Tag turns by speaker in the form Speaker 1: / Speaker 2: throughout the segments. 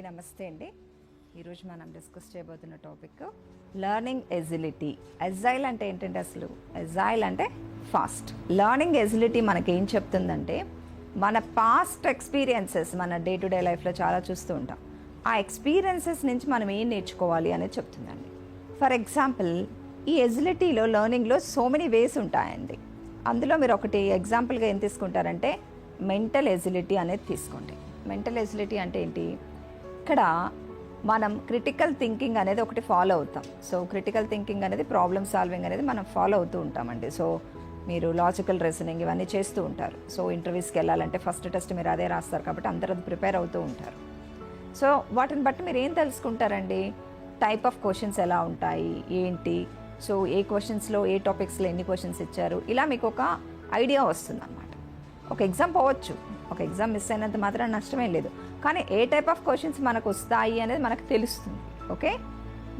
Speaker 1: అందరికీ నమస్తే అండి. ఈరోజు మనం డిస్కస్ చేయబోతున్న టాపిక్ లెర్నింగ్ ఎజిలిటీ. ఎజైల్ అంటే ఏంటంటే అసలు ఎజైల్ అంటే ఫాస్ట్. లెర్నింగ్ ఎజిలిటీ మనకేం చెప్తుందంటే మన పాస్ట్ ఎక్స్పీరియన్సెస్ మన డే టు డే లైఫ్లో చాలా చూస్తూ ఉంటాం. ఆ ఎక్స్పీరియన్సెస్ నుంచి మనం ఏం నేర్చుకోవాలి అనేది చెప్తుందండి. ఫర్ ఎగ్జాంపుల్ ఈ ఎజిలిటీలో లెర్నింగ్లో సో మెనీ వేస్ ఉంటాయండి. అందులో మీరు ఒకటి ఎగ్జాంపుల్గా ఏం తీసుకుంటారంటే మెంటల్ ఎజిలిటీ అనేది తీసుకోండి. మెంటల్ ఎజిలిటీ అంటే ఏంటి? ఇక్కడ మనం క్రిటికల్ థింకింగ్ అనేది ఒకటి ఫాలో అవుతాం. సో క్రిటికల్ థింకింగ్ అనేది ప్రాబ్లమ్ సాల్వింగ్ అనేది మనం ఫాలో అవుతూ ఉంటామండి. సో మీరు లాజికల్ రీజనింగ్ ఇవన్నీ చేస్తూ ఉంటారు. సో ఇంటర్వ్యూస్కి వెళ్ళాలంటే ఫస్ట్ టెస్ట్ మీరు అదే రాస్తారు కాబట్టి అందరూ అది ప్రిపేర్ అవుతూ ఉంటారు. సో వాటిని బట్టి మీరు ఏం తెలుసుకుంటారండి? టైప్ ఆఫ్ క్వశ్చన్స్ ఎలా ఉంటాయి ఏంటి, సో ఏ క్వశ్చన్స్లో ఏ టాపిక్స్లో ఎన్ని క్వశ్చన్స్ ఇచ్చారు, ఇలా మీకు ఒక ఐడియా వస్తుంది అన్నమాట. ఒక ఎగ్జామ్ పోవచ్చు, ఒక ఎగ్జామ్ మిస్ అయినంత మాత్రం నష్టమేం లేదు, కానీ ఏ టైప్ ఆఫ్ క్వశ్చన్స్ మనకు వస్తాయి అనేది మనకు తెలుస్తుంది. Okay,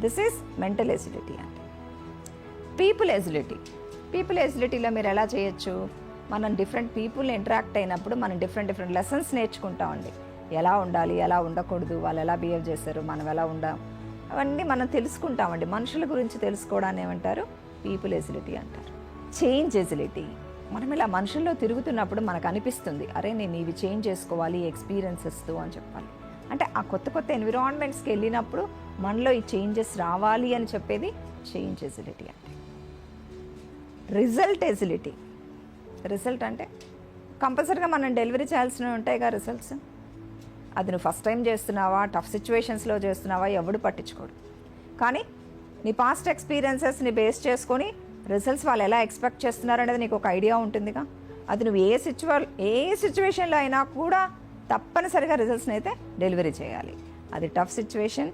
Speaker 1: this is mental agility. అంటే పీపుల్ ఎజిలిటీ. పీపుల్ ఎజిలిటీలో మీరు ఎలా చేయొచ్చు? మనం డిఫరెంట్ పీపుల్ ఇంటరాక్ట్ అయినప్పుడు మనం డిఫరెంట్ లెసన్స్ నేర్చుకుంటామండి. ఎలా ఉండాలి, ఎలా ఉండకూడదు, వాళ్ళు ఎలా బిహేవ్ చేస్తారు, మనం ఎలా ఉండాం, అవన్నీ మనం తెలుసుకుంటామండి. మనుషుల గురించి తెలుసుకోవడాన్ని ఏమంటారు? పీపుల్ ఎజిలిటీ అంటారు. Change agility. మనం ఇలా మనుషుల్లో తిరుగుతున్నప్పుడు మనకు అనిపిస్తుంది, అరే నేను ఇవి చేంజ్ చేసుకోవాలి ఎక్స్పీరియన్సెస్తో అని చెప్పాలి. అంటే ఆ కొత్త ఎన్విరాన్మెంట్స్కి వెళ్ళినప్పుడు మనలో ఈ చేంజెస్ రావాలి అని చెప్పేది చేంజ్ ఎజిలిటీ. అంటే రిజల్ట్ ఎజిలిటీ. రిజల్ట్ అంటే కంపల్సరీగా మనం డెలివరీ చేయాల్సినవి ఉంటాయిగా రిజల్ట్స్. అది నువ్వు ఫస్ట్ టైం చేస్తున్నావా, టఫ్ సిచ్యువేషన్స్లో చేస్తున్నావా, ఎవడు పట్టించుకోడు. కానీ నీ పాస్ట్ ఎక్స్పీరియన్సెస్ని బేస్ చేసుకొని రిజల్ట్స్ వాళ్ళు ఎలా ఎక్స్పెక్ట్ చేస్తున్నారు అనేది నీకు ఒక ఐడియా ఉంటుందిగా. అది నువ్వు ఏ సిచ్యువేషన్లో అయినా కూడా తప్పనిసరిగా రిజల్ట్స్ని అయితే డెలివరీ చేయాలి. అది టఫ్ సిచ్యువేషన్,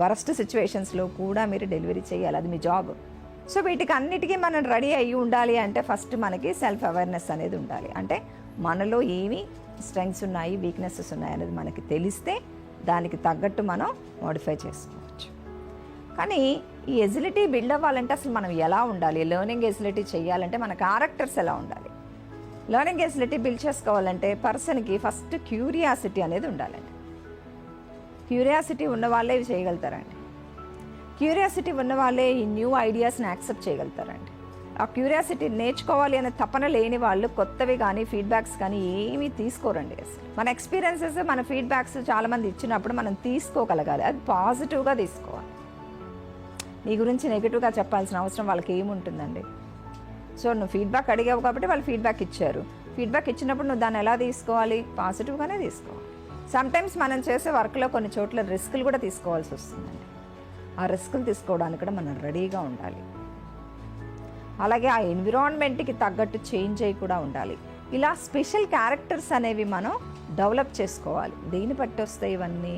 Speaker 1: వరస్ట్ సిచ్యువేషన్స్లో కూడా మీరు డెలివరీ చేయాలి, అది మీ జాబ్. సో వీటికి అన్నిటికీ మనం రెడీ అయ్యి ఉండాలి అంటే ఫస్ట్ మనకి సెల్ఫ్ అవేర్నెస్ అనేది ఉండాలి. అంటే మనలో ఏమి స్ట్రెంగ్స్ ఉన్నాయి, వీక్నెసెస్ ఉన్నాయి అనేది మనకి తెలిస్తే దానికి తగ్గట్టు మనం మోడిఫై చేసుకోవచ్చు. కానీ ఈ ఎజిలిటీ బిల్డ్ అవ్వాలంటే అసలు మనం ఎలా ఉండాలి? లెర్నింగ్ ఎజిలిటీ చేయాలంటే మన క్యారెక్టర్స్ ఎలా ఉండాలి? లెర్నింగ్ ఎజిలిటీ బిల్డ్ చేసుకోవాలంటే పర్సన్కి ఫస్ట్ క్యూరియాసిటీ అనేది ఉండాలండి. క్యూరియాసిటీ ఉన్న వాళ్ళే ఇవి చేయగలుగుతారండి. క్యూరియాసిటీ ఉన్న వాళ్ళే ఈ న్యూ ఐడియాస్ని యాక్సెప్ట్ చేయగలుగుతారండి. ఆ క్యూరియాసిటీ నేర్చుకోవాలి అనే తపన లేని వాళ్ళు కొత్తవి కానీ ఫీడ్బ్యాక్స్ కానీ ఏమీ తీసుకోరండి. అసలు మన ఎక్స్పీరియన్సెస్ మన ఫీడ్బ్యాక్స్ చాలామంది ఇచ్చినప్పుడు మనం తీసుకోగలగాలి, అది పాజిటివ్గా తీసుకోవాలి. నీ గురించి నెగిటివ్గా చెప్పాల్సిన అవసరం వాళ్ళకి ఏముంటుందండి? సో నువ్వు ఫీడ్బ్యాక్ అడిగావు కాబట్టి వాళ్ళు ఫీడ్బ్యాక్ ఇచ్చారు. ఫీడ్బ్యాక్ ఇచ్చినప్పుడు నువ్వు దాన్ని ఎలా తీసుకోవాలి? పాజిటివ్గానే తీసుకోవాలి. సమ్టైమ్స్ మనం చేసే వర్క్లో కొన్ని చోట్ల రిస్కులు కూడా తీసుకోవాల్సి వస్తుందండి. ఆ రిస్కులు తీసుకోవడానికి కూడా మనం రెడీగా ఉండాలి. అలాగే ఆ ఎన్విరాన్మెంట్కి తగ్గట్టు చేంజ్ అయ్యి కూడా ఉండాలి. ఇలా స్పెషల్ క్యారెక్టర్స్ అనేవి మనం డెవలప్ చేసుకోవాలి. దేన్ని బట్టి వస్తాయి ఇవన్నీ?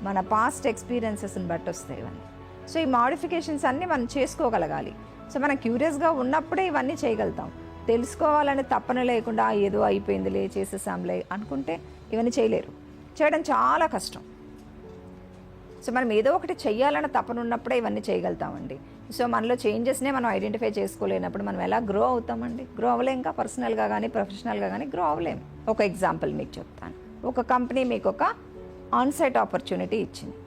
Speaker 1: మన పాస్ట్ ఎక్స్పీరియన్సెస్ని బట్టి వస్తాయి ఇవన్నీ. సో ఈ మాడిఫికేషన్స్ అన్నీ మనం చేసుకోగలగాలి. సో మనం క్యూరియస్గా ఉన్నప్పుడే ఇవన్నీ చేయగలుగుతాం. తెలుసుకోవాలని తప్పన లేకుండా ఏదో అయిపోయిందిలే చేసేసాంలే అనుకుంటే ఇవన్నీ చేయలేరు. చేయడం చాలా కష్టం. సో మనం ఏదో ఒకటి చెయ్యాలని తపన ఉన్నప్పుడే ఇవన్నీ చేయగలుగుతామండి. సో మనలో చేంజెస్నే మనం ఐడెంటిఫై చేసుకోలేనప్పుడు మనం ఎలా గ్రో అవుతామండి? గ్రో అవ్వలేం. ఇంకా పర్సనల్గా కానీ ప్రొఫెషనల్గా కానీ గ్రో అవ్వలేము. ఒక ఎగ్జాంపుల్ మీకు చెప్తాను. ఒక కంపెనీ మీకు ఒక ఆన్సైట్ ఆపర్చునిటీ ఇచ్చింది.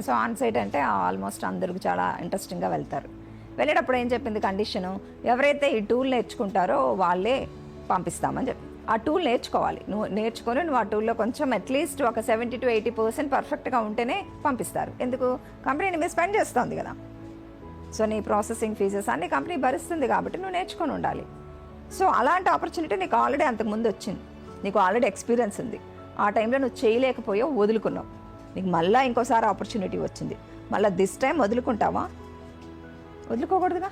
Speaker 1: సో ఆన్సైట్ అంటే ఆల్మోస్ట్ అందరికి చాలా ఇంట్రెస్టింగ్గా వెళ్తారు. వెళ్ళేటప్పుడు ఏం చెప్పింది కండిషను? ఎవరైతే ఈ టూల్ నేర్చుకుంటారో వాళ్ళే పంపిస్తామని చెప్పి. ఆ టూల్ నేర్చుకోవాలి. నువ్వు ఆ టూల్లో కొంచెం అట్లీస్ట్ ఒక 70 to 80% పర్ఫెక్ట్గా ఉంటేనే పంపిస్తారు. ఎందుకు? కంపెనీ నీ మీద స్పెండ్ చేస్తుంది కదా. సో నీ ప్రాసెసింగ్ ఫీజెస్ అన్ని కంపెనీ భరిస్తుంది కాబట్టి నువ్వు నేర్చుకొని ఉండాలి. సో అలాంటి ఆపర్చునిటీ నీకు ఆల్రెడీ అంతకుముందు వచ్చింది, నీకు ఆల్రెడీ ఎక్స్పీరియన్స్ ఉంది. ఆ టైంలో నువ్వు చేయలేకపోయావు, వదులుకున్నావు. నీకు మళ్ళీ ఇంకోసారి ఆపర్చునిటీ వచ్చింది, మళ్ళీ దిస్ టైం వదులుకుంటావా? వదులుకోకూడదుగా.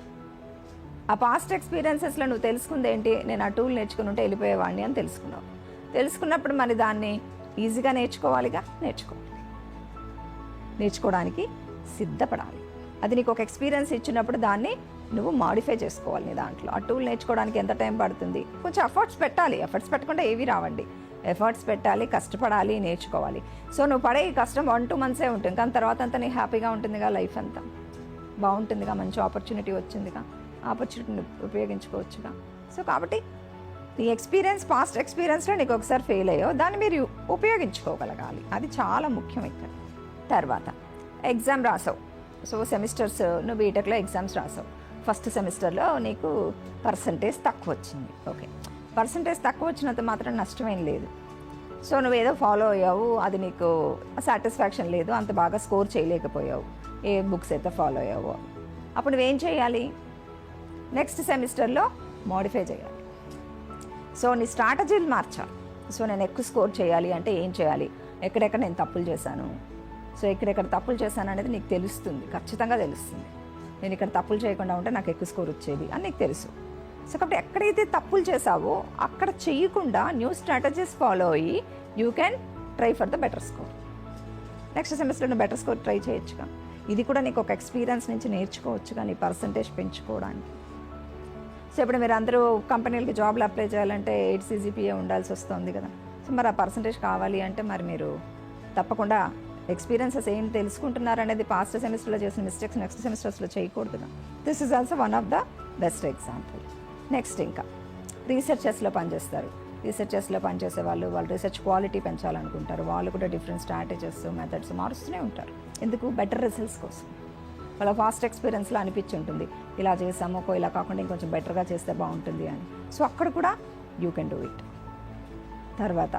Speaker 1: ఆ పాస్ట్ ఎక్స్పీరియన్సెస్లో నువ్వు తెలుసుకుంది ఏంటి? నేను ఆ టూల్ నేర్చుకుని ఉంటే వెళ్ళిపోయేవాడిని అని తెలుసుకున్నావు. తెలుసుకున్నప్పుడు మరి దాన్ని ఈజీగా నేర్చుకోవాలిగా. నేర్చుకోవడానికి సిద్ధపడాలి. అది నీకు ఒక ఎక్స్పీరియన్స్ ఇచ్చినప్పుడు దాన్ని నువ్వు మాడిఫై చేసుకోవాలి నీ దాంట్లో. ఆ టూల్ నేర్చుకోవడానికి ఎంత టైం పడుతుంది? కొంచెం ఎఫర్ట్స్ పెట్టాలి. ఎఫర్ట్స్ పెట్టకుండా ఏవి రావండి. ఎఫర్ట్స్ పెట్టాలి, కష్టపడాలి, నేర్చుకోవాలి. సో నువ్వు పడే ఈ కష్టం 1-2 months ఉంటుంది, కానీ తర్వాత అంతా నీకు హ్యాపీగా ఉంటుందిగా, లైఫ్ అంతా బాగుంటుందిగా, మంచి ఆపర్చునిటీ వచ్చిందిగా, ఆపర్చునిటీని ఉపయోగించుకోవచ్చుగా. సో కాబట్టి ఈ ఎక్స్పీరియన్స్ పాస్ట్ ఎక్స్పీరియన్స్లో నీకు ఒకసారి ఫెయిల్ అయ్యో దాన్ని మీరు ఉపయోగించుకోగలగాలి, అది చాలా ముఖ్యం ఇక్కడ. తర్వాత ఎగ్జామ్ రాసావు, సో సెమిస్టర్స్ నువ్వు బీటెక్లో ఎగ్జామ్స్ రాసావు. ఫస్ట్ సెమిస్టర్లో నీకు పర్సంటేజ్ తక్కువ వచ్చింది. ఓకే, పర్సంటేజ్ తక్కువ వచ్చినంత మాత్రం నష్టమేం లేదు. సో నువ్వు ఏదో ఫాలో అయ్యావు, అది నీకు సాటిస్ఫాక్షన్ లేదు, అంత బాగా స్కోర్ చేయలేకపోయావు, ఏ బుక్స్ అయితే ఫాలో అయ్యావో. అప్పుడు నువ్వేం చేయాలి, నెక్స్ట్ సెమిస్టర్లో మోడిఫై చేయాలి. సో నీ స్ట్రాటజీలు మార్చాలి. సో నేను ఎక్కువ స్కోర్ చేయాలి అంటే ఏం చేయాలి, ఎక్కడెక్కడ నేను తప్పులు చేశాను, సో ఎక్కడెక్కడ తప్పులు చేశాను అనేది నీకు తెలుస్తుంది, ఖచ్చితంగా తెలుస్తుంది. నేను ఇక్కడ తప్పులు చేయకుండా ఉంటే నాకు ఎక్కువ స్కోర్ వచ్చేది అని నీకు తెలుసు. సో కాబట్టి ఎక్కడైతే తప్పులు చేసావో అక్కడ చేయకుండా న్యూ స్ట్రాటజీస్ ఫాలో అయ్యి you can try for the better score. Next సెమిస్టర్లో బెటర్ స్కోర్ ట్రై చేయొచ్చుగా. ఇది కూడా నీకు ఒక ఎక్స్పీరియన్స్ నుంచి నేర్చుకోవచ్చుగా, నీ పర్సంటేజ్ పెంచుకోవడానికి. సో ఇప్పుడు మీరు అందరూ కంపెనీలకి జాబ్లు అప్లై చేయాలంటే 8 CGPA ఉండాల్సి వస్తుంది కదా. సో మరి ఆ పర్సంటేజ్ కావాలి అంటే మరి మీరు తప్పకుండా ఎక్స్పీరియన్సెస్ ఏం తెలుసుకుంటున్నారు అనేది పాస్ట్ సెమిస్టర్లో చేసిన మిస్టేక్స్ నెక్స్ట్ సెమిస్టర్స్లో చేయకూడదుగా. This is also one of the best example. Next ఇంకా రీసెర్చెస్లో పనిచేస్తారు. రీసెర్చెస్లో పనిచేసే వాళ్ళు రీసెర్చ్ క్వాలిటీ పెంచాలనుకుంటారు. వాళ్ళు కూడా డిఫరెంట్ స్ట్రాటజీస్ మెథడ్స్ మారుస్తూనే ఉంటారు. ఎందుకు, బెటర్ రిజల్ట్స్ కోసం. వాళ్ళ ఫాస్ట్ ఎక్స్పీరియన్స్లో అనిపించి ఉంటుంది, ఇలా చేసాము ఇలా కాకుండా ఇంకొంచెం బెటర్గా చేస్తే బాగుంటుంది అని. సో అక్కడ కూడా యూ కెన్ డూ ఇట్. తర్వాత